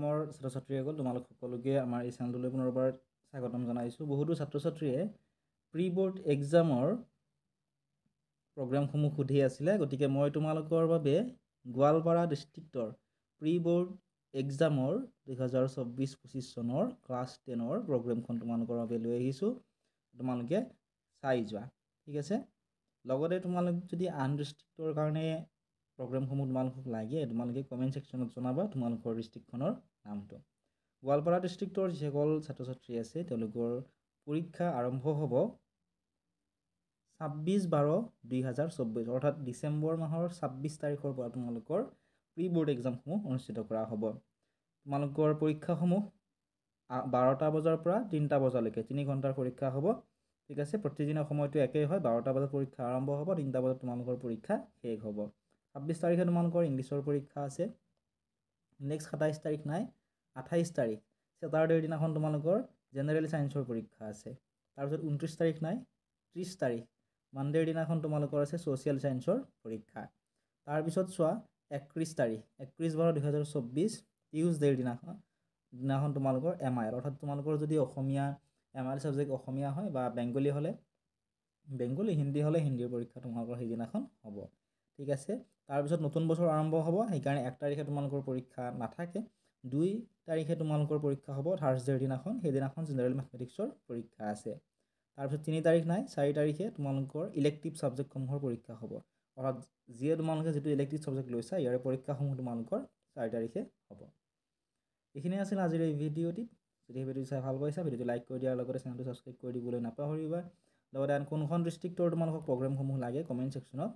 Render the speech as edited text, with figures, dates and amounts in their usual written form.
মোৰ ছাত্ৰ-ছাত্ৰীসকল তোমালোক সকলোকে আমাৰ এই চেনেলটোলৈ পুনৰবাৰ স্বাগতম জনাইছোঁ। বহুতো ছাত্ৰ-ছাত্ৰীয়ে প্ৰি বৰ্ড এক্সামৰ প্ৰগ্ৰামসমূহ সুধি আছিলে, গতিকে মই তোমালোকৰ বাবে গোৱালপাৰা ডিষ্ট্ৰিক্টৰ প্ৰি বৰ্ড এক্সামৰ 2024-25 চনৰ ক্লাছ 10ৰ প্ৰগ্ৰামখন তোমালোকৰ বাবে লৈ আহিছোঁ। তোমালোকে চাই যোৱা, ঠিক আছে। লগতে তোমালোক যদি আন ডিষ্ট্ৰিক্টৰ কাৰণে প্ৰগ্ৰামসমূহ তোমালোকক লাগে, তোমালোকে কমেণ্ট ছেকশ্যনত জনাবা তোমালোকৰ ডিষ্ট্ৰিক্টখনৰ নামটো। গোৱালপাৰা ডিষ্ট্ৰিক্টৰ যিসকল ছাত্ৰ ছাত্ৰী আছে তেওঁলোকৰ পৰীক্ষা আৰম্ভ হ'ব 26/12/2024 অৰ্থাৎ ডিচেম্বৰ মাহৰ 26 তাৰিখৰ পৰা তোমালোকৰ প্ৰি বৰ্ড এক্সামসমূহ অনুষ্ঠিত কৰা হ'ব। তোমালোকৰ পৰীক্ষাসমূহ 12টা বজাৰ পৰা 3টা বজালৈকে 3 ঘণ্টাৰ পৰীক্ষা হ'ব, ঠিক আছে। প্ৰতিদিনৰ সময়টো একেই হয়, 12টা বজাত পৰীক্ষা আৰম্ভ হ'ব, 3টা বজাত তোমালোকৰ পৰীক্ষা শেষ হ'ব। 26 তাৰিখে তোমালোকৰ ইংলিছৰ পৰীক্ষা আছে। নেক্সট 27 তাৰিখ নাই, 28 তাৰিখ ছেটাৰডেৰ দিনাখন তোমালোকৰ জেনেৰেল ছায়েন্সৰ পৰীক্ষা আছে। তাৰপিছত 29 তাৰিখ নাই, 30 তাৰিখ মানডেৰ দিনাখন তোমালোকৰ আছে ছ'চিয়েল ছায়েন্সৰ পৰীক্ষা। তাৰপিছত চোৱা 31 তাৰিখ 31/12/2024 টিউজডেৰ দিনাখন তোমালোকৰ MIL, অৰ্থাৎ তোমালোকৰ যদি অসমীয়া MIL ছাবজেক্ট অসমীয়া হয় বা বেংগলী হ'লে বেংগলী, হিন্দী হ'লে হিন্দীৰ পৰীক্ষা তোমালোকৰ সেইদিনাখন হ'ব, ঠিক আছে। তাৰপিছত নতুন বছৰ আৰম্ভ হ'ব, সেইকাৰণে 1 তাৰিখে তোমালোকৰ পৰীক্ষা নাথাকে। 2 তাৰিখে তোমালোকৰ পৰীক্ষা হ'ব থাৰ্ছডেৰ দিনাখন, সেইদিনাখন জেনেৰেল মেথমেটিক্সৰ পৰীক্ষা আছে। তাৰপিছত 3 তাৰিখ নাই, 4 তাৰিখে তোমালোকৰ ইলেক্টিভ ছাবজেক্টসমূহৰ পৰীক্ষা হ'ব, অৰ্থাৎ যিয়ে তোমালোকে যিটো ইলেক্টিভ ছাবজেক্ট লৈছা ইয়াৰে পৰীক্ষাসমূহ তোমালোকৰ 4 তাৰিখে হ'ব। এইখিনি আছিল আজিৰ এই ভিডিঅ'টিত। যদি ভিডিঅ'টো চাই ভাল পাইছা, ভিডিঅ'টো লাইক কৰি দিয়াৰ লগতে চেনেলটো ছাবস্ক্ৰাইব কৰি দিবলৈ নাপাহৰিবা। লগতে আন কোনখন ডিষ্ট্ৰিক্টৰ তোমালোকক প্ৰগ্ৰামসমূহ লাগে কমেণ্ট ছেকশ্যনত